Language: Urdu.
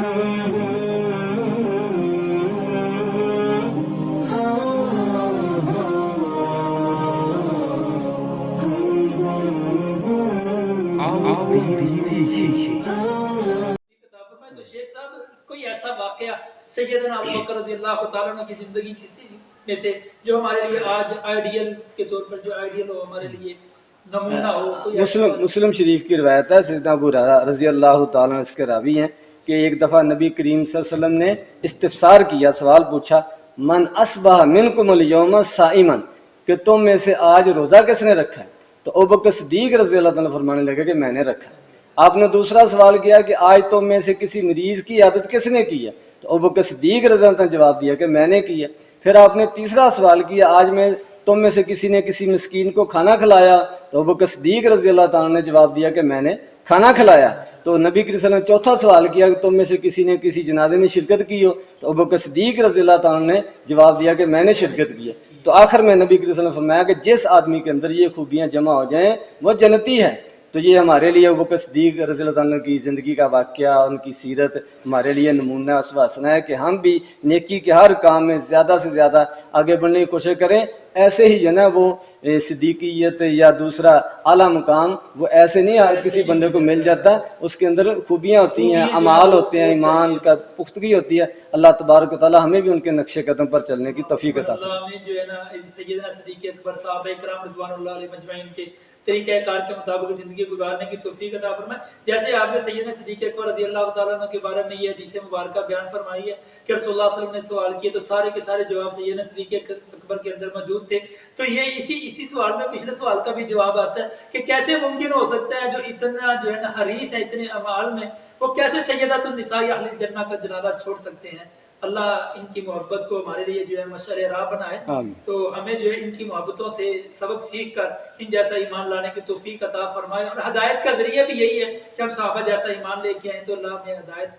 تو شیخ صاحب کوئی ایسا واقعہ سیدنا ابو بکر رضی اللہ تعالیٰ عنہ کی زندگی میں سے جو ہمارے لیے آج آئیڈیل کے طور پر جو آئیڈیل ہو ہمارے لیے نمونہ ہو؟ مسلم شریف کی روایت ہے، سیدنا ابو ہریرہ رضی اللہ تعالیٰ عنہ اس کے راوی ہیں کہ ایک دفعہ نبی کریم صلی اللہ علیہ وسلم نے استفسار کیا، سوال پوچھا، من اصبح منکم اليوم صائما، کہ تم میں سے آج روزہ کس نے رکھا ہے؟ تو ابو بکر صدیق رضی اللہ تعالیٰ فرمانے لگے کہ میں نے رکھا ہے۔ آپ نے دوسرا سوال کیا کہ آج تم میں سے کسی مریض کی عادت کس نے کی ہے؟ تو ابو بکر صدیق رضی اللہ نے جواب دیا کہ میں نے کی ہے۔ پھر آپ نے تیسرا سوال کیا، آج میں تم میں سے کسی نے کسی مسکین کو کھانا کھلایا؟ تو ابو بکر صدیق رضی اللہ تعالیٰ نے جواب دیا کہ میں نے کھانا کھلایا۔ تو نبی کریم صلی اللہ علیہ وسلم نے چوتھا سوال کیا کہ تم میں سے کسی نے کسی جنازے میں شرکت کی ہو؟ تو ابو بکر صدیق رضی اللہ تعالیٰ نے جواب دیا کہ میں نے شرکت کی ہے۔ تو آخر میں نبی کریم صلی اللہ علیہ وسلم نے فرمایا کہ جس آدمی کے اندر یہ خوبیاں جمع ہو جائیں وہ جنتی ہے۔ تو یہ ہمارے لیے ابو بکر صدیق رضی اللہ عنہ کی زندگی کا واقعہ، ان کی سیرت ہمارے لیے نمونہ اسوہ حسنہ ہے کہ ہم بھی نیکی کے ہر کام میں زیادہ سے زیادہ آگے بڑھنے کی کوشش کریں۔ ایسے ہی جو نا وہ صدیقیت یا دوسرا اعلیٰ مقام وہ ایسے نہیں ہر کسی بندے کو مل جاتا، اس کے اندر خوبیاں ہوتی ہیں، اعمال ہوتے ہیں، ایمان کا پختگی ہوتی ہے۔ اللہ تبارک و تعالیٰ ہمیں بھی ان کے نقش قدم پر چلنے کی توفیق عطا فرمائے۔ اللہ نے جو ہے نا سیدنا صدیق اکبر صحابہ کرام رضوان اللہ علیہ مجمعین کے طریقہ کار کے مطابق زندگی گزارنے کی توفیق عطا فرمائے۔ جیسے آپ نے سیدنا صدیق اکبر رضی اللہ تعالیٰ عنہ کے بارے میں یہ حدیث مبارکہ بیان فرمائی ہے کہ رسول اللہ صلی اللہ علیہ وسلم نے سوال کیے تو سارے کے سارے جواب سیدنا صدیق اکبر کے اندر موجود تھے۔ تو یہ اسی سوال میں پچھلے سوال کا بھی جواب آتا ہے کہ کیسے ممکن ہو سکتا ہے جو اتنا جو ہے نا حریص ہے اتنے اعمال میں، وہ کیسے سیدۃ النساء اہل الجنہ کا جنازہ چھوڑ سکتے ہیں؟ اللہ ان کی محبت کو ہمارے لیے جو ہے مشعل راہ بنائے۔ تو ہمیں جو ہے ان کی محبتوں سے سبق سیکھ کر ان جیسا ایمان لانے کی توفیق عطا فرمائے، اور ہدایت کا ذریعہ بھی یہی ہے کہ ہم صحابہ جیسا ایمان لے کے آئیں تو اللہ ہمیں ہدایت